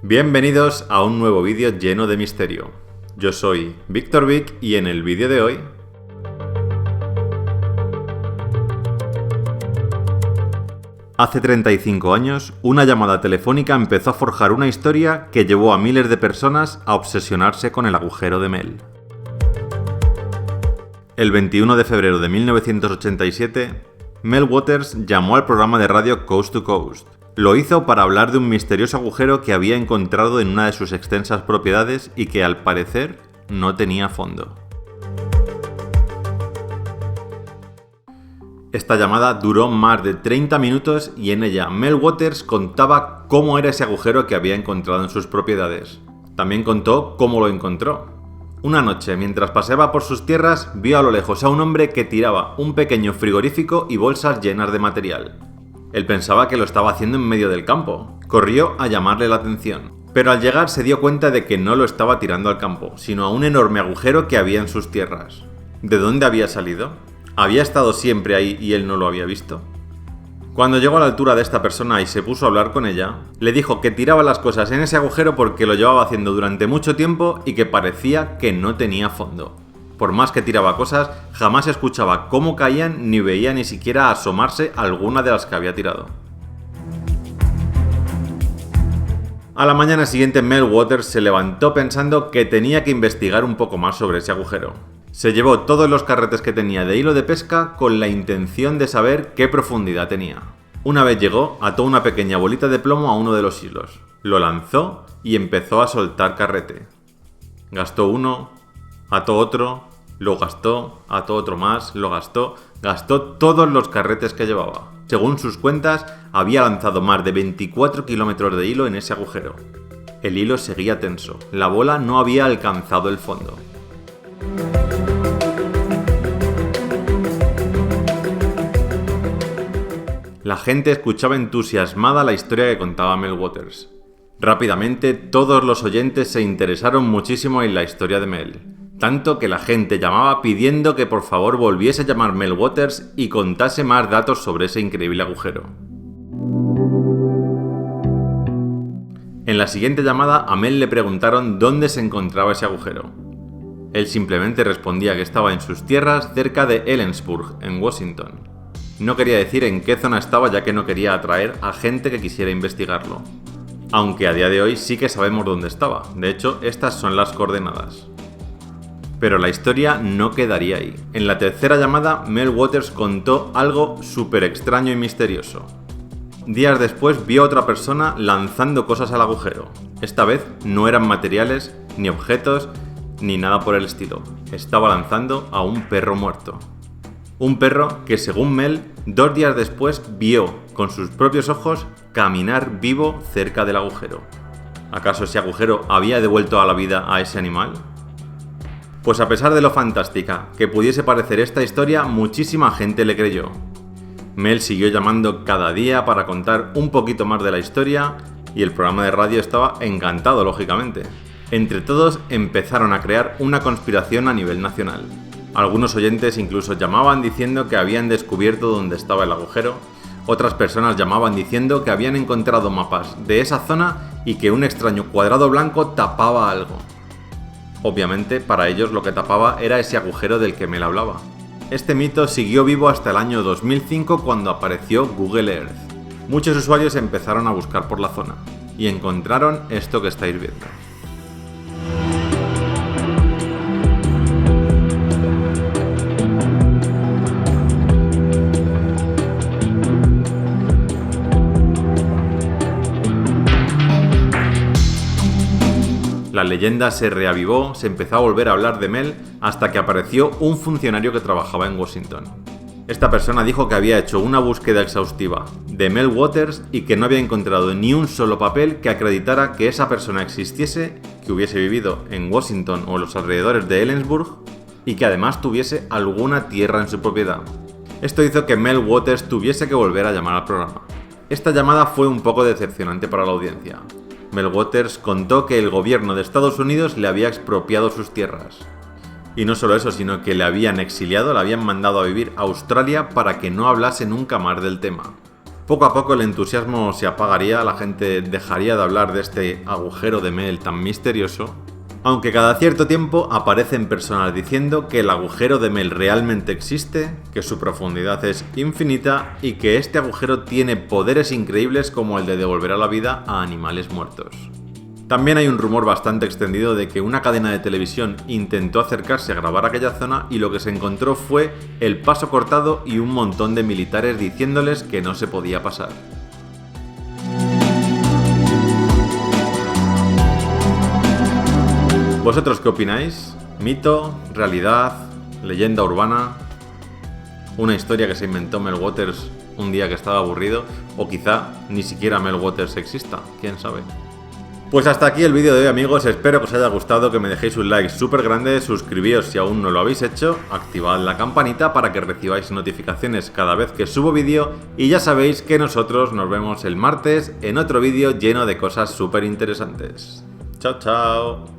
Bienvenidos a un nuevo vídeo lleno de misterio. Yo soy Víctor Vic y en el vídeo de hoy... Hace 35 años, una llamada telefónica empezó a forjar una historia que llevó a miles de personas a obsesionarse con el agujero de Mel. El 21 de febrero de 1987, Mel Waters llamó al programa de radio Coast to Coast. Lo hizo para hablar de un misterioso agujero que había encontrado en una de sus extensas propiedades y que al parecer no tenía fondo. Esta llamada duró más de 30 minutos y en ella Mel Waters contaba cómo era ese agujero que había encontrado en sus propiedades. También contó cómo lo encontró. Una noche, mientras paseaba por sus tierras, vio a lo lejos a un hombre que tiraba un pequeño frigorífico y bolsas llenas de material. Él pensaba que lo estaba haciendo en medio del campo. Corrió a llamarle la atención. Pero al llegar se dio cuenta de que no lo estaba tirando al campo, sino a un enorme agujero que había en sus tierras. ¿De dónde había salido? ¿Había estado siempre ahí y él no lo había visto? Cuando llegó a la altura de esta persona y se puso a hablar con ella, le dijo que tiraba las cosas en ese agujero porque lo llevaba haciendo durante mucho tiempo y que parecía que no tenía fondo. Por más que tiraba cosas, jamás escuchaba cómo caían ni veía ni siquiera asomarse alguna de las que había tirado. A la mañana siguiente, Mel Waters se levantó pensando que tenía que investigar un poco más sobre ese agujero. Se llevó todos los carretes que tenía de hilo de pesca con la intención de saber qué profundidad tenía. Una vez llegó, ató una pequeña bolita de plomo a uno de los hilos, lo lanzó y empezó a soltar carrete. Gastó uno, ató otro, lo gastó, ató otro más, lo gastó todos los carretes que llevaba. Según sus cuentas, había lanzado más de 24 kilómetros de hilo en ese agujero. El hilo seguía tenso, la bola no había alcanzado el fondo. La gente escuchaba entusiasmada la historia que contaba Mel Waters. Rápidamente, todos los oyentes se interesaron muchísimo en la historia de Mel. Tanto que la gente llamaba pidiendo que por favor volviese a llamar Mel Waters y contase más datos sobre ese increíble agujero. En la siguiente llamada, a Mel le preguntaron dónde se encontraba ese agujero. Él simplemente respondía que estaba en sus tierras cerca de Ellensburg, en Washington. No quería decir en qué zona estaba ya que no quería atraer a gente que quisiera investigarlo. Aunque a día de hoy sí que sabemos dónde estaba. De hecho, estas son las coordenadas. Pero la historia no quedaría ahí. En la tercera llamada, Mel Waters contó algo súper extraño y misterioso. Días después vio a otra persona lanzando cosas al agujero. Esta vez no eran materiales, ni objetos, ni nada por el estilo. Estaba lanzando a un perro muerto. Un perro que, según Mel, 2 días después vio con sus propios ojos caminar vivo cerca del agujero. ¿Acaso ese agujero había devuelto a la vida a ese animal? Pues a pesar de lo fantástica que pudiese parecer esta historia, muchísima gente le creyó. Mel siguió llamando cada día para contar un poquito más de la historia y el programa de radio estaba encantado, lógicamente. Entre todos empezaron a crear una conspiración a nivel nacional. Algunos oyentes incluso llamaban diciendo que habían descubierto dónde estaba el agujero, otras personas llamaban diciendo que habían encontrado mapas de esa zona y que un extraño cuadrado blanco tapaba algo. Obviamente, para ellos lo que tapaba era ese agujero del que Mel hablaba. Este mito siguió vivo hasta el año 2005 cuando apareció Google Earth. Muchos usuarios empezaron a buscar por la zona y encontraron esto que estáis viendo. La leyenda se reavivó, se empezó a volver a hablar de Mel hasta que apareció un funcionario que trabajaba en Washington. Esta persona dijo que había hecho una búsqueda exhaustiva de Mel Waters y que no había encontrado ni un solo papel que acreditara que esa persona existiese, que hubiese vivido en Washington o en los alrededores de Ellensburg y que además tuviese alguna tierra en su propiedad. Esto hizo que Mel Waters tuviese que volver a llamar al programa. Esta llamada fue un poco decepcionante para la audiencia. Mel Waters contó que el gobierno de Estados Unidos le había expropiado sus tierras. Y no solo eso, sino que le habían exiliado, le habían mandado a vivir a Australia para que no hablase nunca más del tema. Poco a poco el entusiasmo se apagaría, la gente dejaría de hablar de este agujero de Mel tan misterioso, aunque cada cierto tiempo aparecen personas diciendo que el agujero de Mel realmente existe, que su profundidad es infinita y que este agujero tiene poderes increíbles como el de devolver a la vida a animales muertos. También hay un rumor bastante extendido de que una cadena de televisión intentó acercarse a grabar aquella zona y lo que se encontró fue el paso cortado y un montón de militares diciéndoles que no se podía pasar. ¿Vosotros qué opináis? ¿Mito? ¿Realidad? ¿Leyenda urbana? ¿Una historia que se inventó Mel Waters un día que estaba aburrido? ¿O quizá ni siquiera Mel Waters exista? ¿Quién sabe? Pues hasta aquí el vídeo de hoy, amigos, espero que os haya gustado, que me dejéis un like súper grande, suscribíos si aún no lo habéis hecho, activad la campanita para que recibáis notificaciones cada vez que subo vídeo y ya sabéis que nosotros nos vemos el martes en otro vídeo lleno de cosas súper interesantes. ¡Chao, chao!